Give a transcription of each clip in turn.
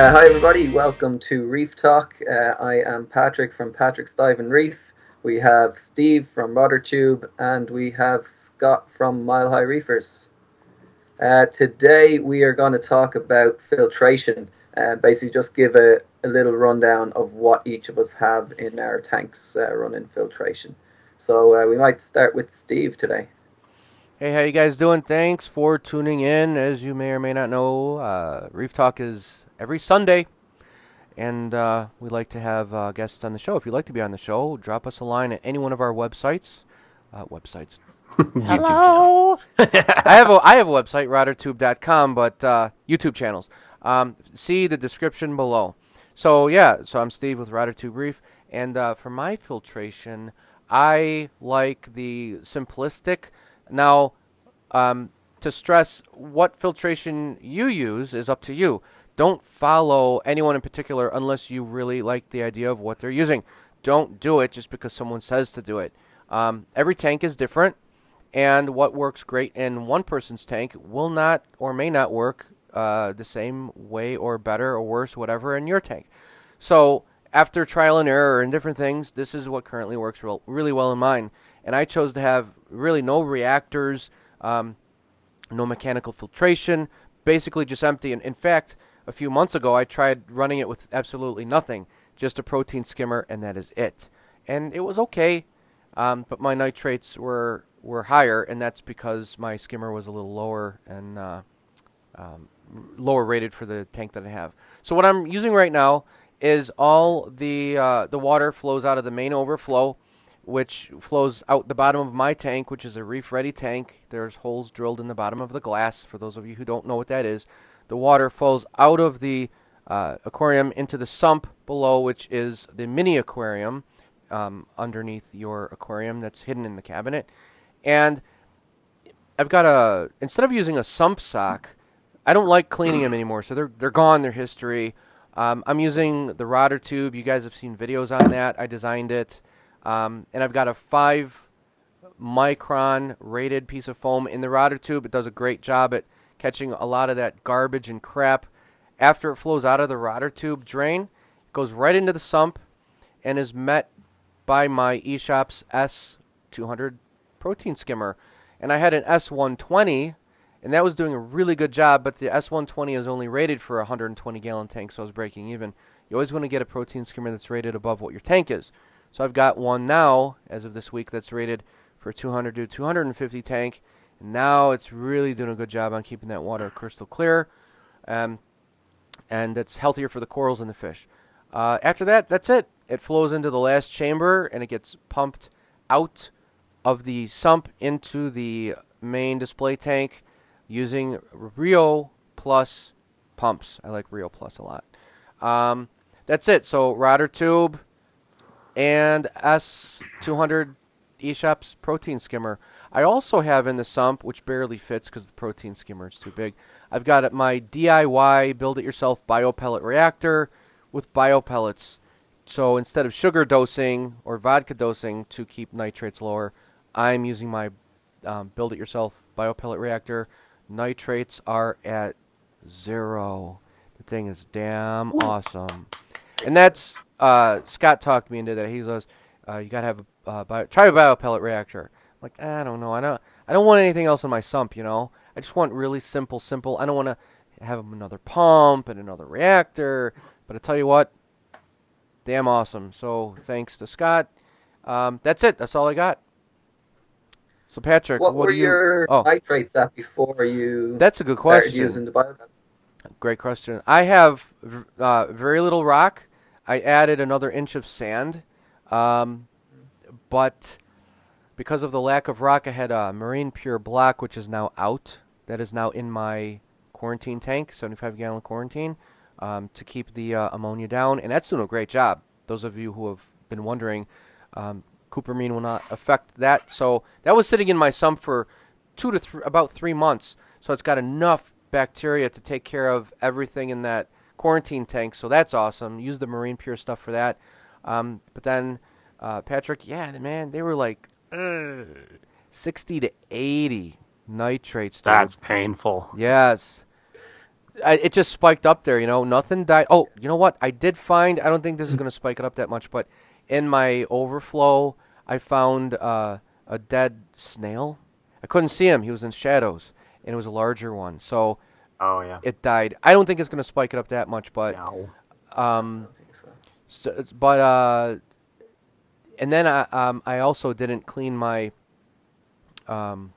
Hi everybody, welcome to Reef Talk. I am Patrick from Patrick's Dive and Reef. We have Steve from RudderTube and we have Scott from Mile High Reefers. Today we are going to talk about filtration. Basically just give a little rundown of what each of us have in our tanks running filtration. So we might start with Steve today. Hey, how you guys doing? Thanks for tuning in. As you may or may not know, Reef Talk is every Sunday, and we like to have guests on the show. If you'd like to be on the show, drop us a line at any one of our websites. Websites. YouTube channels. Hello. I have a website, routertube.com, but YouTube channels. See the description below. So I'm Steve with RouterTube Reef, and for my filtration, I like the simplistic. Now, to stress, what filtration you use is up to you. Don't follow anyone in particular unless you really like the idea of what they're using. Don't do it just because someone says to do it. Every tank is different, and what works great in one person's tank will not or may not work the same way or better or worse, whatever, in your tank. So after trial and error and different things, this is what currently works really well in mine. And I chose to have really no reactors, no mechanical filtration, basically just empty. And in fact, a few months ago, I tried running it with absolutely nothing, just a protein skimmer, and that is it. And it was okay, but my nitrates were higher, and that's because my skimmer was a little lower and lower rated for the tank that I have. So what I'm using right now is all the water flows out of the main overflow, which flows out the bottom of my tank, which is a reef-ready tank. There's holes drilled in the bottom of the glass. For those of you who don't know what that is, the water flows out of the aquarium into the sump below, which is the mini aquarium underneath your aquarium that's hidden in the cabinet. And I've got instead of using a sump sock, I don't like cleaning them anymore, so they're gone, they're history. I'm using the rotor tube. You guys have seen videos on that. I designed it. And I've got a 5-micron rated piece of foam in the rotor tube. It does a great job at catching a lot of that garbage and crap. After it flows out of the rotor tube drain, it goes right into the sump and is met by my eShop's S200 protein skimmer. And I had an S120, and that was doing a really good job, but the S120 is only rated for a 120-gallon tank, so I was breaking even. You always want to get a protein skimmer that's rated above what your tank is. So I've got one now, as of this week, that's rated for 200 to 250 tank. And now it's really doing a good job on keeping that water crystal clear. And it's healthier for the corals and the fish. After that, that's it. It flows into the last chamber, and it gets pumped out of the sump into the main display tank using Rio Plus pumps. I like Rio Plus a lot. That's it. So rotor tube and S200 eShop's protein skimmer. I also have in the sump, which barely fits because the protein skimmer is too big, I've got my DIY build-it-yourself biopellet reactor with biopellets. So instead of sugar dosing or vodka dosing to keep nitrates lower, I'm using my build-it-yourself biopellet reactor. Nitrates are at 0. The thing is damn awesome. And that's Scott talked me into that. He goes, "You gotta have try a biopellet reactor." I'm like, I don't know. I don't want anything else in my sump. I just want really simple. I don't want to have another pump and another reactor. But I tell you what, damn awesome. So thanks to Scott. That's it. That's all I got. So Patrick, What what were do you? your Oh, nitrates at before you that's a good started question. using the biomeds? Great question. I have very little rock. I added another inch of sand, but because of the lack of rock, I had a marine pure block, which is now out. That is now in my quarantine tank, 75-gallon quarantine, to keep the ammonia down, and that's doing a great job. Those of you who have been wondering, cupramine will not affect that. So that was sitting in my sump for about 3 months. So it's got enough bacteria to take care of everything in that quarantine tank. So that's awesome. Use the marine pure stuff for that. But then Patrick, yeah, man, they were like 60 to 80 nitrates, dude. That's painful. Yes. it just spiked up there. Nothing died. Oh, you know what? I did find. I don't think this is going to spike it up that much, but in my overflow, I found a dead snail. I couldn't see him. He was in shadows, and it was a larger one. So Oh yeah. it died. I don't think it's going to spike it up that much, but No. I um, don't think so. but and then I also didn't clean um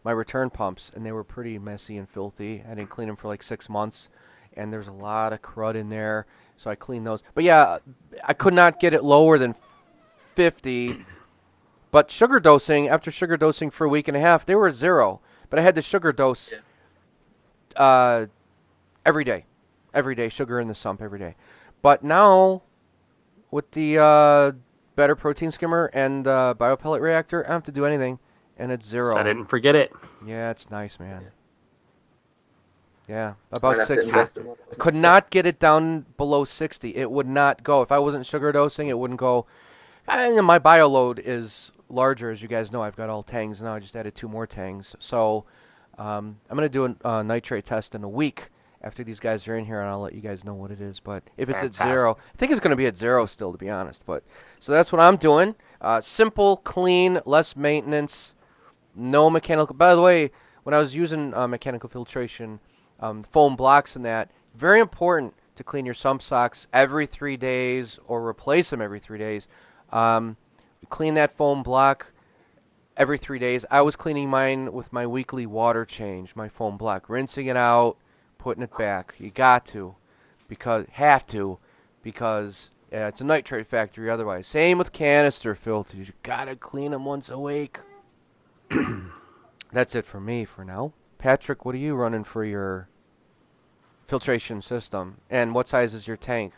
my return pumps, and they were pretty messy and filthy. I didn't clean them for like 6 months, and there's a lot of crud in there, so I cleaned those. But yeah, I could not get it lower than 50. But sugar dosing, after sugar dosing for a week and a half, they were at 0. But I had to sugar dose Yeah. uh, every day, sugar in the sump every day. But now with the better protein skimmer and biopellet reactor, I don't have to do anything, and it's 0. Set it and forget it. Yeah, it's nice, man. Yeah. Yeah, Might about have to 60. invest in one. Could not get it down below 60. It would not go. If I wasn't sugar dosing, it wouldn't go. My bio load is larger, as you guys know. I've got all tangs now. I just added 2 more tangs. So I'm going to do a nitrate test in a week after these guys are in here, and I'll let you guys know what it is. But if it's Fantastic. at 0, I think it's going to be at 0 still, to be honest. But so that's what I'm doing. Simple, clean, less maintenance, no mechanical. By the way, when I was using mechanical filtration, foam blocks and that, very important to clean your sump socks every 3 days or replace them every 3 days. Clean that foam block every 3 days. I was cleaning mine with my weekly water change, my foam block, rinsing it out, putting it back. You got to, because it's a nitrate factory otherwise. Same with canister filters. You gotta clean them once a week. That's it for me for now. Patrick, what are you running for your filtration system? And what size is your tank?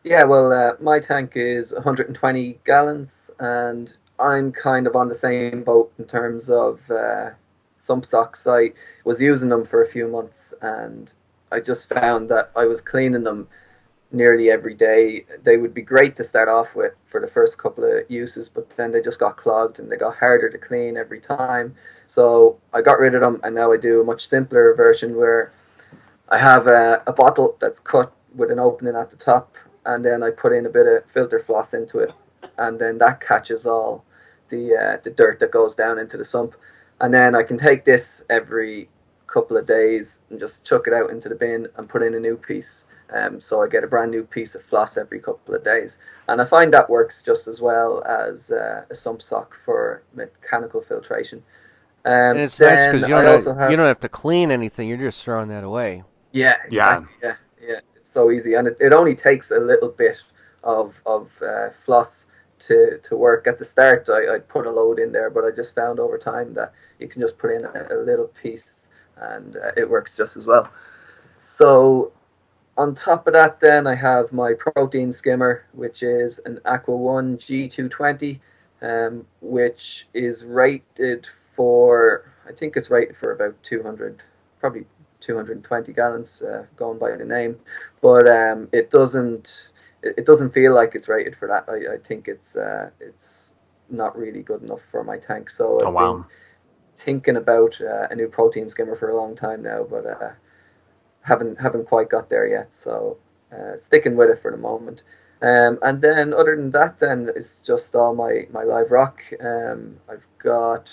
Yeah, well, my tank is 120 gallons, and I'm kind of on the same boat in terms of sump socks. I was using them for a few months, and I just found that I was cleaning them nearly every day. They would be great to start off with for the first couple of uses, but then they just got clogged and they got harder to clean every time. So I got rid of them, and now I do a much simpler version where I have a bottle that's cut with an opening at the top, and then I put in a bit of filter floss into it, and then that catches all the dirt that goes down into the sump. And then I can take this every couple of days and just chuck it out into the bin and put in a new piece. So I get a brand new piece of floss every couple of days, and I find that works just as well as a sump sock for mechanical filtration. And it's nice Then because I also you have don't have to clean anything. You're just throwing that away. yeah, Yeah. exactly. Yeah, yeah. It's so easy, and it only takes a little bit of floss to work. At the start, I'd put a load in there, but I just found over time that you can just put in a little piece, and it works just as well. So on top of that, then I have my protein skimmer, which is an Aqua One G220, which is rated for, I think it's rated for about 200, probably 220 gallons, going by the name, but it doesn't feel like it's rated for that. I think it's not really good enough for my tank. So Oh I've been wow. thinking about a new protein skimmer for a long time now, but haven't quite got there yet. So sticking with it for the moment. And then other than that, then it's just all my live rock. I've got,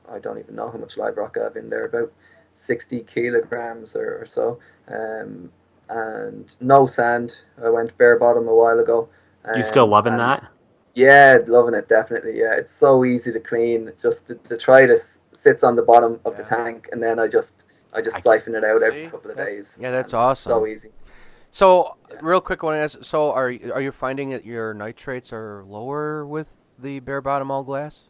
I don't even know how much live rock I have in there, about 60 kilograms or so. And no sand. I went bare bottom a while ago. You still loving And that? yeah, loving it definitely. Yeah, it's so easy to clean. Just the Tritus sits on the bottom of the Yeah. tank, and then I just I, siphon it out every See? couple of That, days, yeah, that's and it's so awesome. easy. So, Yeah. real quick, I want to ask. So, are you finding that your nitrates are lower with the bare bottom all glass?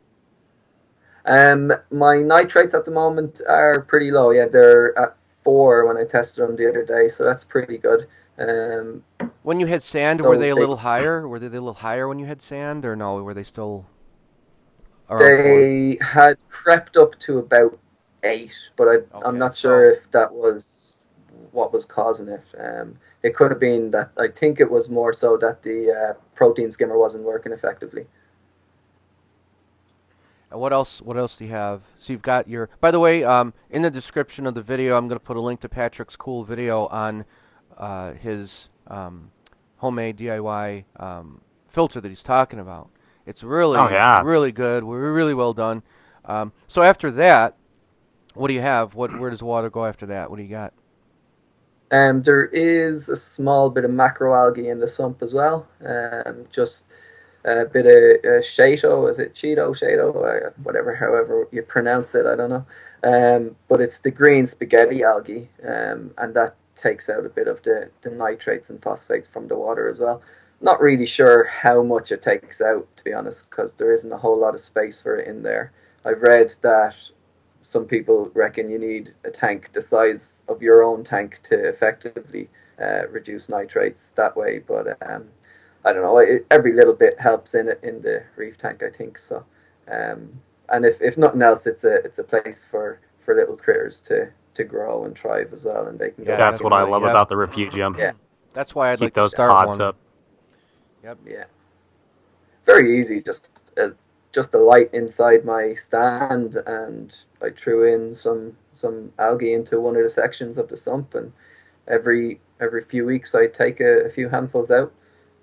My nitrates at the moment are pretty low. Yeah, they're at 4 when I tested them the other day, so that's pretty good. Um, When you had sand, were so they a they little higher? Were they a little higher when you had sand, or no? Were they still around 4? they had crept up to about 8, but I'm Okay, not so sure if that was what was causing it. It could have been that, I think it was more so that the protein skimmer wasn't working effectively. And what else? What else do you have? So you've got your. By the way, in the description of the video, I'm going to put a link to Patrick's cool video on his homemade DIY filter that he's talking about. It's really, Oh, yeah. really good. We're really well done. So after that, what do you have? Where does the water go after that? What do you got? There is a small bit of macroalgae in the sump as well. Just a bit of Shato, is it Cheeto, Shato, whatever, however you pronounce it, I don't know. But it's the green spaghetti algae, and that takes out a bit of the nitrates and phosphates from the water as well. Not really sure how much it takes out, to be honest, because there isn't a whole lot of space for it in there. I've read that some people reckon you need a tank the size of your own tank to effectively reduce nitrates that way, but I don't know. Every little bit helps in the reef tank, I think. So, and if nothing else, it's a place for little critters to grow and thrive as well, and they can Yeah, go. That's what I definitely. love Yep. about the refugium. Yeah, That's why I'd Keep like to those start pods one. up. Yep. yeah. Very easy. Just a light inside my stand, and I threw in some algae into one of the sections of the sump, and every few weeks I take a few handfuls out,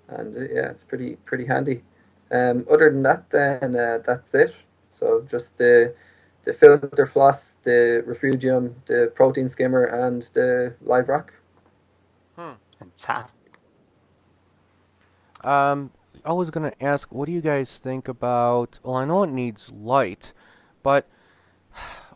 and yeah, it's pretty handy. Other than that, then that's it. So just the filter floss, the refugium, the protein skimmer, and the live rock. Fantastic. I was going to ask, what do you guys think about, well, I know it needs light, but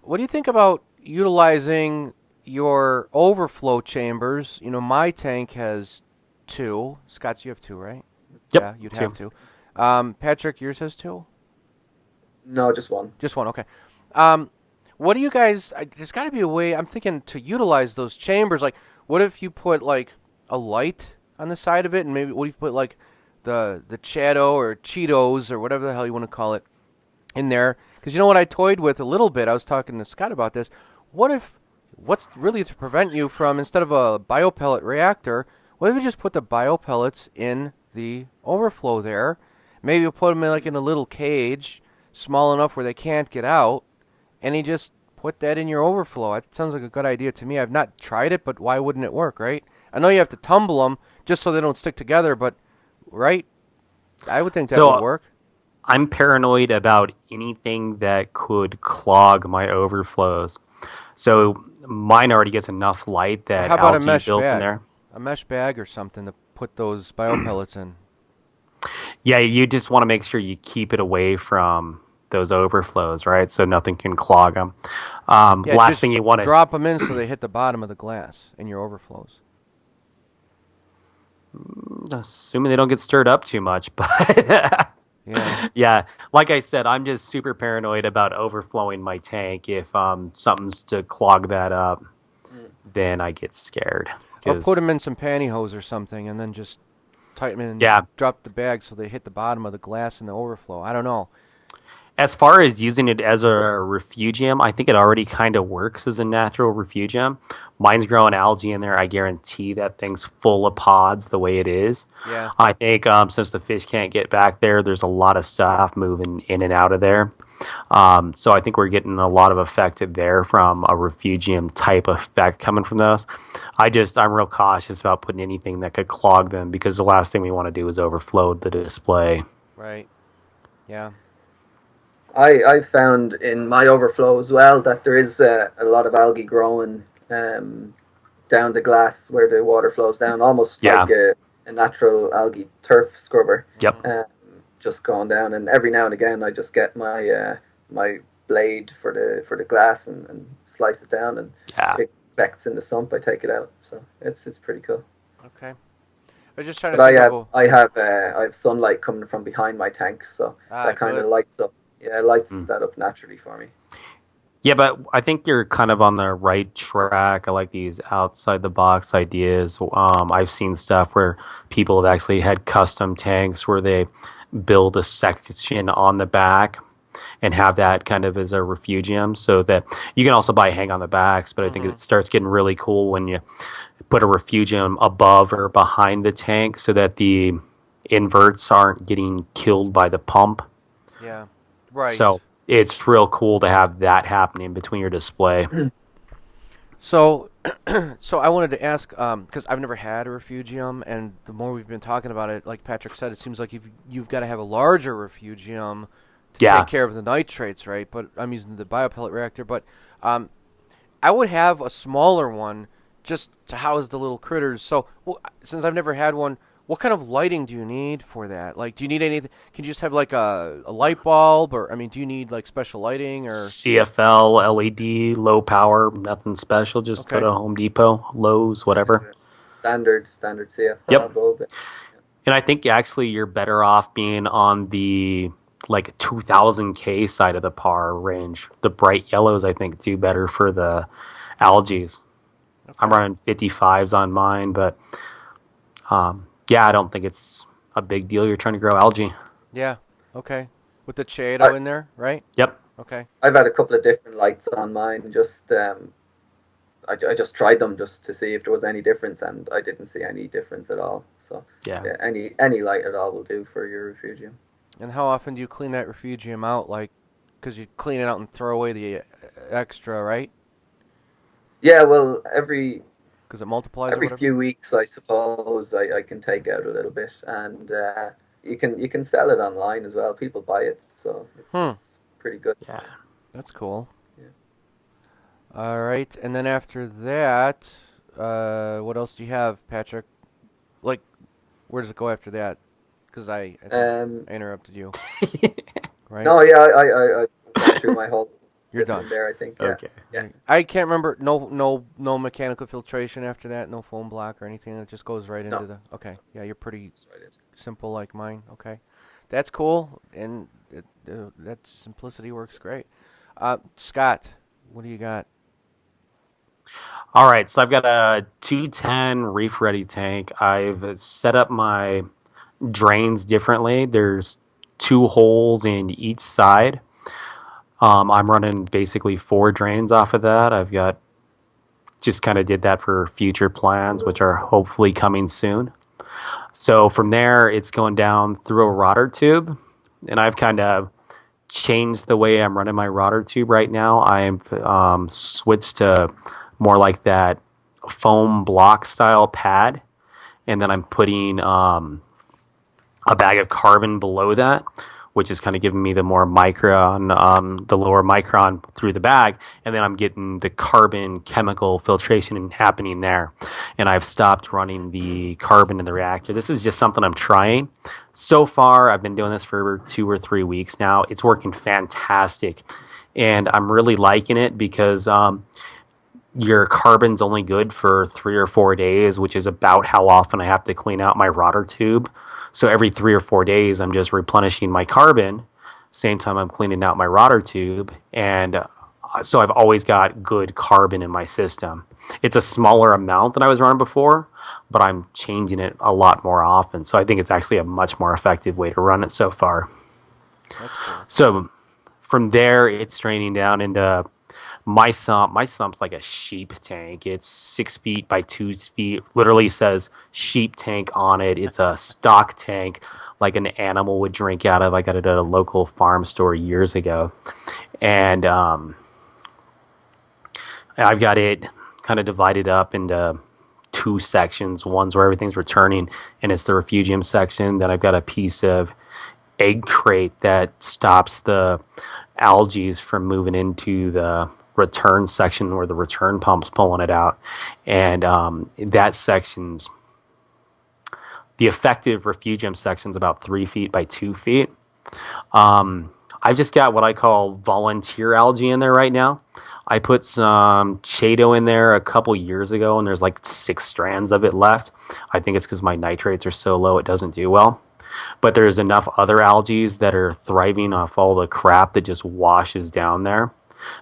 what do you think about utilizing your overflow chambers? You know, my tank has 2. Scott's, you have 2, right? Yep, Yeah, you'd 2. have 2. Patrick, yours has 2? No, just one. Just 1, okay. What do you guys, there's got to be a way, I'm thinking, to utilize those chambers. Like, what if you put, like, a light on the side of it, and maybe what if you put, like, the Chato or Cheetos or whatever the hell you want to call it in there? Because you know what I toyed with a little bit? I was talking to Scott about this. What's really to prevent you from, instead of a biopellet reactor, what if you just put the biopellets in the overflow there? Maybe you put them in, like, in a little cage, small enough where they can't get out, and you just put that in your overflow. That sounds like a good idea to me. I've not tried it, but why wouldn't it work, right? I know you have to tumble them just so they don't stick together, but, right? I would think that would work. I'm paranoid about anything that could clog my overflows. So mine already gets enough light that How about a algae mesh built in bag? there. A mesh bag or something to put those biopellets in. Yeah, you just want to make sure you keep it away from those overflows, right? So nothing can clog them. Yeah, Last just thing you want to drop them in so they hit the bottom of the glass in your overflows. assuming they don't get stirred up too much, but Yeah. yeah, like I said, I'm just super paranoid about overflowing my tank. If something's to clog that up, then I get scared. Or put them in some pantyhose or something, and then just tighten them and Yeah. drop the bag so they hit the bottom of the glass in the overflow. I don't know. As far as using it as a refugium, I think it already kind of works as a natural refugium. Mine's growing algae in there. I guarantee that thing's full of pods the way it is. Yeah. I think since the fish can't get back there, there's a lot of stuff moving in and out of there. So I think we're getting a lot of effect there from a refugium type effect coming from those. I'm real cautious about putting anything that could clog them, because the last thing we want to do is overflow the display. Right. Yeah. I found in my overflow as well that there is a lot of algae growing down the glass where the water flows down, almost like a natural algae turf scrubber. Yep. Just going down, and every now and again I just get my my blade for the glass and slice it down, and it affects in the sump. I take it out, so it's pretty cool. Okay. I was just trying to But think I have sunlight coming from behind my tank, so that kind of lights up. Yeah, it lights that up naturally for me. Yeah, but I think you're kind of on the right track. I like these outside the box ideas. I've seen stuff where people have actually had custom tanks where they build a section on the back and have that kind of as a refugium, so that you can also buy hang on the backs. But I think it starts getting really cool when you put a refugium above or behind the tank, so that the inverts aren't getting killed by the pump. Yeah. Right. So it's real cool to have that happening between your display. So, so I wanted to ask, because I've never had a refugium, and the more we've been talking about it, like Patrick said, it seems like you've got to have a larger refugium to Yeah. take care of the nitrates, right? But I'm using the biopellet reactor, but um, I would have a smaller one just to house the little critters. So, well, since I've never had one, what kind of lighting do you need for that? Like, do you need anything? Can you just have like a light bulb, or I mean, do you need like special lighting, or CFL, LED, low power, nothing special. Just go okay? to Home Depot, Lowe's, Just whatever. a standard CFL Yep. bulb. And I think actually you're better off being on the like 2000K side of the par range. The bright yellows, I think, do better for the algae. I'm Okay. running 55s on mine, but yeah, I don't think it's a big deal. You're trying to grow algae. Yeah. Okay. With the I, Chaeto in there, right? Yep. Okay. I've had a couple of different lights on mine. Just I just tried them just to see if there was any difference, and I didn't see any difference at all. So Yeah. yeah, any light at all will do for your refugium. And how often do you clean that refugium out? Like, because you clean it out and throw away the extra, right? Yeah, well, every Because it multiplies or every whatever. few weeks, I suppose I can take out a little bit, and you can sell it online as well. People buy it, so Hmm. it's pretty good. Yeah. That's cool. Yeah. All right. And then after that, what else do you have, Patrick? Like, where does it go after that? Because I think Um, I interrupted you, right? no, yeah, I've gone through my whole You're system done. there. I think, yeah, Okay. yeah. Right. I can't remember. No mechanical filtration after that. No foam block or anything. It just goes right into No, the. Okay. Yeah, you're pretty that's right. simple like mine. Okay, that's cool, and that simplicity works great. Scott, what do you got? All right. So I've got a 210 reef ready tank. I've set up my drains differently. There's two holes in each side. I'm running basically four drains off of that. I've got just kind of did that for future plans, which are hopefully coming soon. So from there, it's going down through a rotor tube, and I've kind of changed the way I'm running my rotor tube right now. I've switched to more like that foam block style pad, and then I'm putting a bag of carbon below that, which is kind of giving me the more micron, the lower micron through the bag, and then I'm getting the carbon chemical filtration happening there. And I've stopped running the carbon in the reactor. This is just something I'm trying. So far, I've been doing this for 2 or 3 weeks now. It's working fantastic, and I'm really liking it because your carbon's only good for 3 or 4 days, which is about how often I have to clean out my rotor tube. So every 3 or 4 days, I'm just replenishing my carbon. Same time I'm cleaning out my rotor tube, and so I've always got good carbon in my system. It's a smaller amount than I was running before, but I'm changing it a lot more often. So I think it's actually a much more effective way to run it so far. That's cool. So from there, it's draining down into my sump. My sump's like a sheep tank. It's 6 feet by 2 feet. Literally says sheep tank on it. It's a stock tank like an animal would drink out of. I got it at a local farm store years ago. And I've got it kind of divided up into two sections. One's where everything's returning, and it's the refugium section. Then I've got a piece of egg crate that stops the algae from moving into the return section where the return pump's pulling it out. And that section's the effective refugium section's about 3 feet by 2 feet. I've just got what I call volunteer algae in there right now. I put some Chaeto in there a couple years ago, and there's like 6 strands of it left. I think it's because my nitrates are so low it doesn't do well. But there's enough other algae that are thriving off all the crap that just washes down there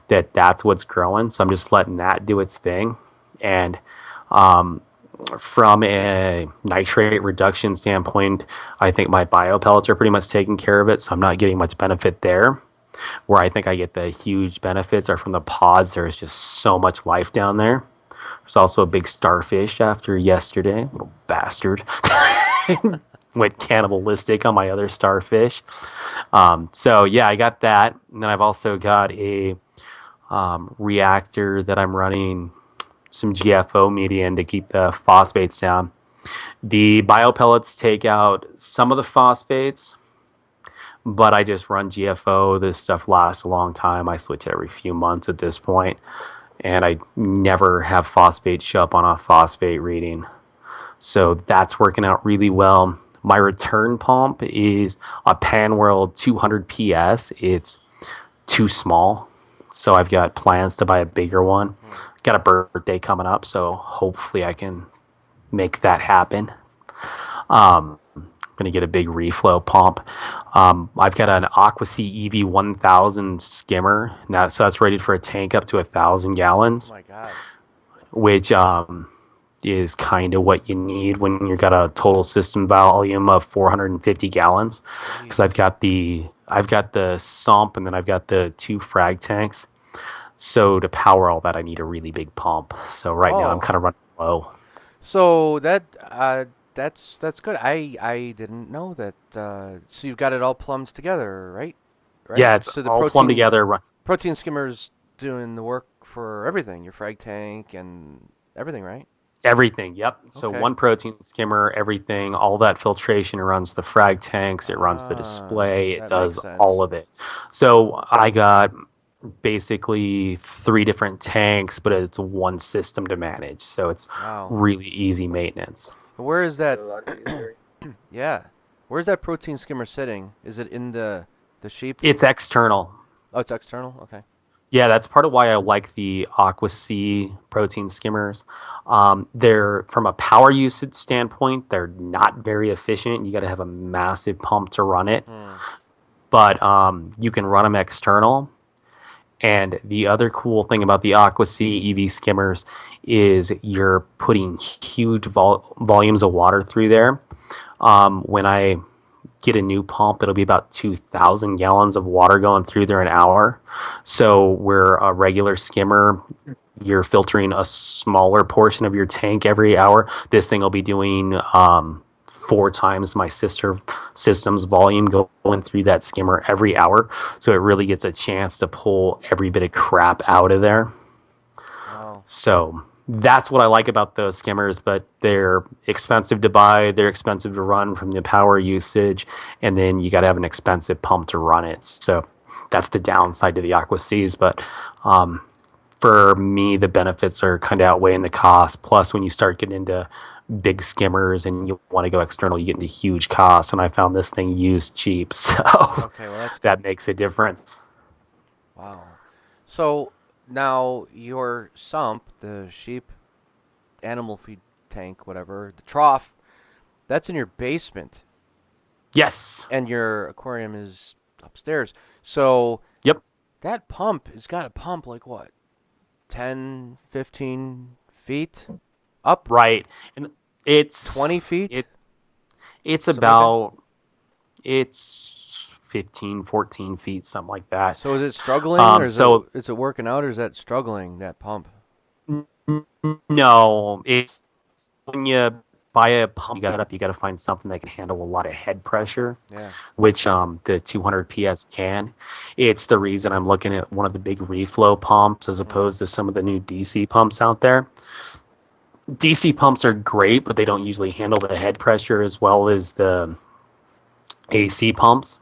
that's what's growing. So I'm just letting that do its thing. And from a nitrate reduction standpoint, I think my bio pellets are pretty much taking care of it. So I'm not getting much benefit there. Where I think I get the huge benefits are from the pods. There's just so much life down there. There's also a big starfish after yesterday, little bastard. went cannibalistic on my other starfish. So yeah, I got that, and then I've also got a reactor that I'm running some GFO media in to keep the phosphates down. The biopellets take out some of the phosphates, but I just run GFO. This stuff lasts a long time. I switch it every few months at this point, and I never have phosphate show up on a phosphate reading. So that's working out really well. My return pump is a Panworld 200 PS. It's too small, so I've got plans to buy a bigger one. Got a birthday coming up, so hopefully I can make that happen. I'm going to get a big reflow pump. I've got an AquaSea EV 1000 skimmer now, so that's rated for a tank up to 1,000 gallons. Oh my God. Which is kind of what you need when you've got a total system volume of 450 gallons. Because I've got the sump, and then I've got the 2 frag tanks. So to power all that, I need a really big pump. So right now I'm kind of running low. So that's good. I didn't know that. So you've got it all plumbed together, right? Right. Yeah, it's so the all plumbed together. Protein skimmer's doing the work for everything. Your frag tank and everything, right? Everything, yep. So Okay. one protein skimmer, everything, all that filtration runs the frag tanks, it runs the display, it That does makes sense. all of it. So I got basically 3 different tanks, but it's one system to manage. So it's Wow. really easy maintenance. Where is that? A lot easier. Yeah. Where's that protein skimmer sitting? Is it in the sheep? It's external. Oh, it's external? Okay. Yeah, that's part of why I like the AquaSea protein skimmers. They're, from a power usage standpoint, they're not very efficient. You got to have a massive pump to run it. But you can run them external. And the other cool thing about the AquaSea EV skimmers is you're putting huge volumes of water through there. When I get a new pump, it'll be about 2,000 gallons of water going through there an hour. So where a regular skimmer, you're filtering a smaller portion of your tank every hour, this thing will be doing 4 times my sister system's volume going through that skimmer every hour. So it really gets a chance to pull every bit of crap out of there. Wow. So that's what I like about those skimmers, but they're expensive to buy, they're expensive to run from the power usage, and then you got to have an expensive pump to run it. So that's the downside to the AquaSeas, but for me, the benefits are kind of outweighing the cost. Plus, when you start getting into big skimmers and you want to go external, you get into huge costs, and I found this thing used cheap, so Okay, well that's that makes a difference. wow. So now your sump, the sheep animal feed tank, whatever, the trough, that's in your basement, Yes. and your aquarium is upstairs. So Yep. that pump has got to pump like what, 10, 15 feet up? Right. And it's 20 feet? It's Something like about it's 15, 14 feet, something like that. So is it struggling, or is so it working out, or is that struggling, that pump? no, it's when you buy a pump, you got to find something that can handle a lot of head pressure, Yeah. which the 200 PS can. It's the reason I'm looking at one of the big reflow pumps as opposed to some of the new DC pumps out there. DC pumps are great, but they don't usually handle the head pressure as well as the AC pumps.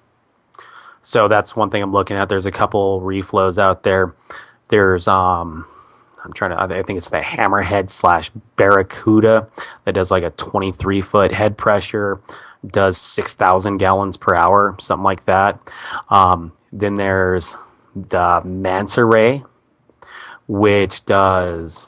So that's one thing I'm looking at. There's a couple reflows out there. There's I think it's the Hammerhead / Barracuda that does like a 23-foot head pressure, does 6,000 gallons per hour, something like that. Then there's the Manta Ray, which does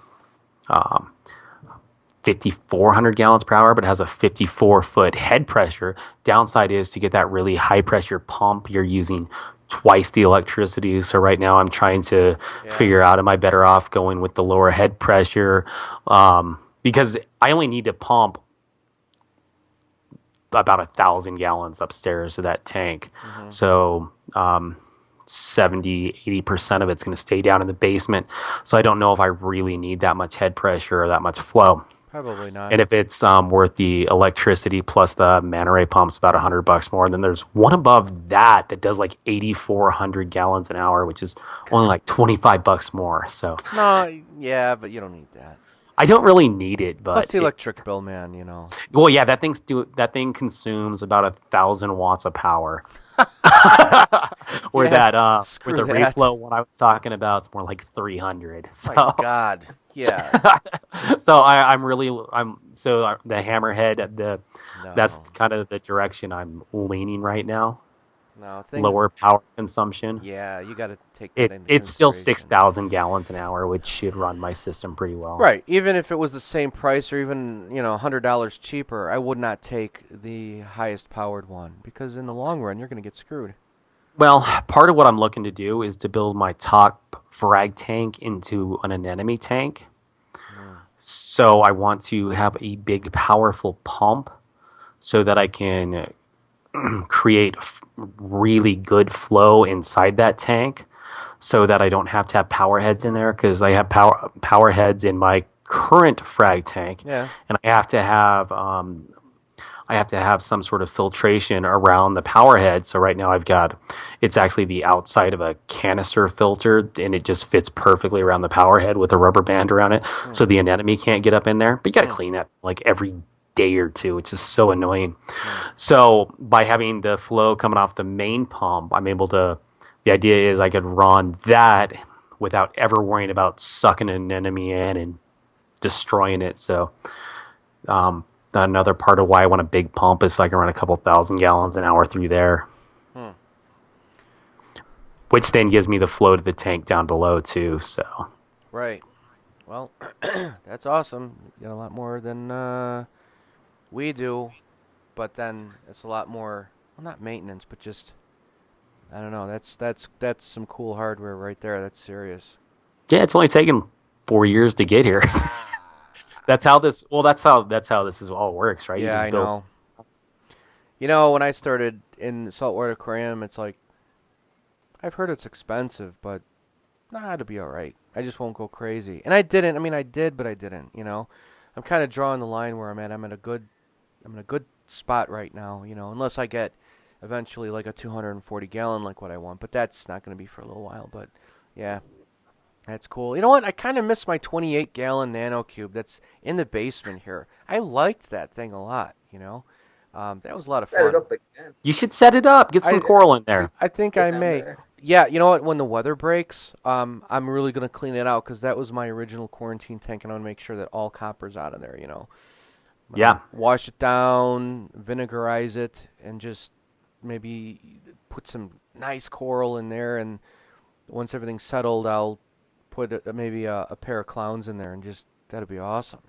5,400 gallons per hour, but has a 54-foot head pressure. Downside is to get that really high pressure pump, you're using twice the electricity. So right now I'm trying to figure out, am I better off going with the lower head pressure? Because I only need to pump about 1,000 gallons upstairs to that tank. So 70-80% of it's going to stay down in the basement. So I don't know if I really need that much head pressure or that much flow. Probably not. And if it's worth the electricity plus the manta ray pumps, about $100 more. And then there's one above that that does like 8,400 gallons an hour, which is only like $25 more. So No, yeah, but you don't need that. I don't really need it, Plus but the electric bill, man. You know. well, yeah, that thing consumes about 1,000 watts of power. Where Yeah. where Screw the that. reflow one I was talking about, it's more like 300. So My God. Yeah. so the hammerhead, that's No. kind of the direction I'm leaning right now. No. Things. Lower power consumption. Yeah. You got to take that into It's still consideration. 6,000 gallons an hour, which should run my system pretty well. Right. Even if it was the same price, or even $100 cheaper, I would not take the highest powered one because in the long run, you're going to get screwed. Well, part of what I'm looking to do is to build my top frag tank into an anemone tank. So I want to have a big, powerful pump so that I can create really good flow inside that tank so that I don't have to have power heads in there because I have power heads in my current frag tank. Yeah. And I have to have some sort of filtration around the power head. So right now it's actually the outside of a canister filter and it just fits perfectly around the power head with a rubber band around it. So the anemone can't get up in there, but you got to clean that like every day or two. It's just so annoying. So by having the flow coming off the main pump, the idea is I could run that without ever worrying about sucking an anemone in and destroying it. So, another part of why I want a big pump is so I can run a couple thousand gallons an hour through there. Which then gives me the flow to the tank down below too. So Right. Well, that's awesome. You got a lot more than we do, but then it's a lot more. Well, not maintenance, but just I don't know. That's some cool hardware right there. That's serious. yeah, it's only taken 4 years to get here. That's how this is all works, right? Yeah, I know. When I started in the Saltwater Aquarium, it's like I've heard it's expensive, but it'll be all right. I just won't go crazy. And I didn't. I mean, I did, but I didn't. I'm kind of drawing the line where I'm at. I'm in a good spot right now. Unless I get eventually like a 240 gallon like what I want, but that's not going to be for a little while. But yeah. That's cool. You know what? I kind of miss my 28-gallon nano cube that's in the basement here. I liked that thing a lot, That was a lot of Set it fun. up again. You should set it up. Get some coral in there. I think I may. Yeah, you know what? When the weather breaks, I'm really going to clean it out because that was my original quarantine tank, and I want to make sure that all copper's out of there, Yeah. Wash it down, vinegarize it, and just maybe put some nice coral in there, and once everything's settled, I'll put maybe a pair of clowns in there and just that'd be awesome,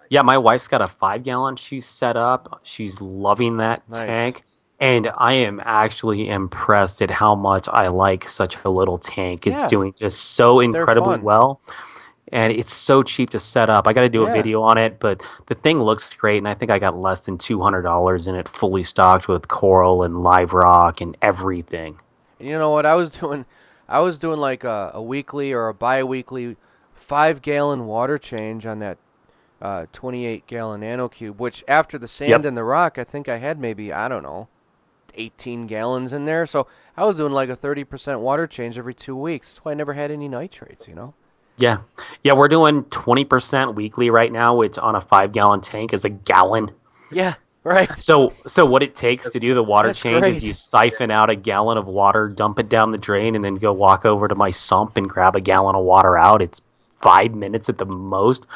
Yeah, my wife's got a 5-gallon she's set up. She's loving that tank. And I am actually impressed at how much I like such a little tank. It's doing just so incredibly well. And it's so cheap to set up. I got to do a video on it, but the thing looks great. And I think I got less than $200 in it, fully stocked with coral and live rock and everything. And you know what I was doing? I was doing like a weekly or a bi-weekly 5-gallon water change on that 28-gallon nano cube, which after the sand and the rock, I think I had maybe, I don't know, 18 gallons in there. So I was doing like a 30% water change every 2 weeks. That's why I never had any nitrates, Yeah. Yeah, we're doing 20% weekly right now, which on a 5-gallon tank is a gallon. Yeah. Right. So what it takes to do the water change is you siphon out a gallon of water, dump it down the drain, and then go walk over to my sump and grab a gallon of water out. It's 5 minutes at the most.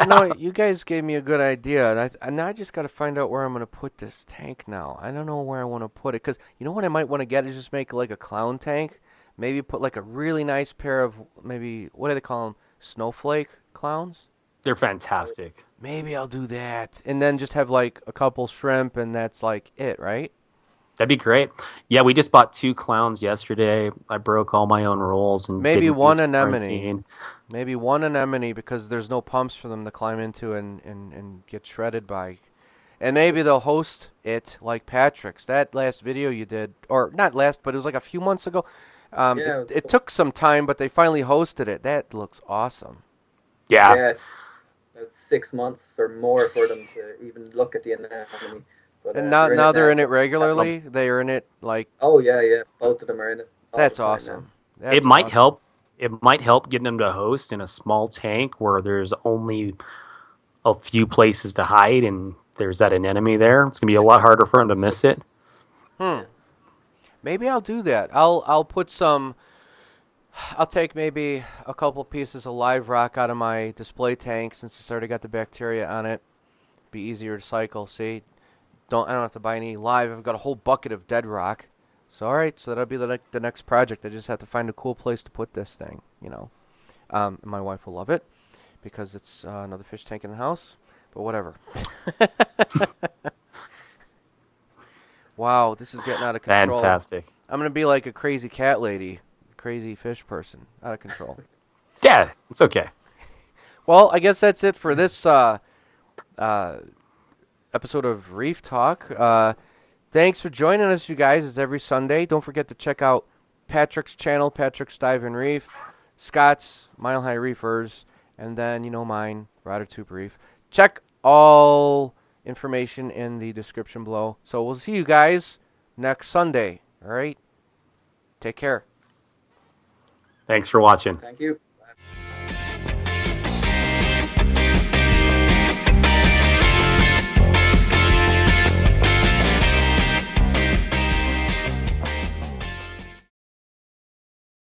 No, you guys gave me a good idea, and now I just got to find out where I'm going to put this tank now. I don't know where I want to put it, because you know what I might want to get is just make like a clown tank. Maybe put like a really nice pair of, maybe, what do they call them, snowflake clowns? They're fantastic. Maybe I'll do that. And then just have like a couple shrimp and that's like it, right? That'd be great. Yeah, we just bought 2 clowns yesterday. I broke all my own rules and maybe didn't one use anemone. quarantine. Maybe one anemone because there's no pumps for them to climb into and get shredded by. And maybe they'll host it like Patrick's. That last video you did, or not last, but it was like a few months ago. It took some time, but they finally hosted it. That looks awesome. Yeah. Yeah, about 6 months or more for them to even look at the anemone. But And now they're in it they're now, in it so have regularly. They are in it like oh yeah, yeah. Both of them are in it all the that's time now. awesome. It That's might awesome. help. It might help getting them to host in a small tank where there's only a few places to hide, and there's that anemone there. It's gonna be a lot harder for them to miss it. Hmm. Yeah. Maybe I'll do that. I'll put some. I'll take maybe a couple pieces of live rock out of my display tank since it's already got the bacteria on it. Be easier to cycle. See, I don't have to buy any live. I've got a whole bucket of dead rock. So all right, so that'll be the next project. I just have to find a cool place to put this thing. My wife will love it because it's another fish tank in the house. But whatever. Wow, this is getting out of control. Fantastic. I'm gonna be like a crazy cat lady, crazy fish person, out of control. Yeah, it's okay. Well, I guess that's it for this episode of Reef Talk. Thanks for joining us, you guys. It's every Sunday. Don't forget to check out Patrick's channel, Patrick's Dive and Reef, Scott's Mile High Reefers, and then, mine, Rotter Tube Reef. Check all information in the description below. So we'll see you guys next Sunday. All right? Take care. Thanks for watching. Thank you.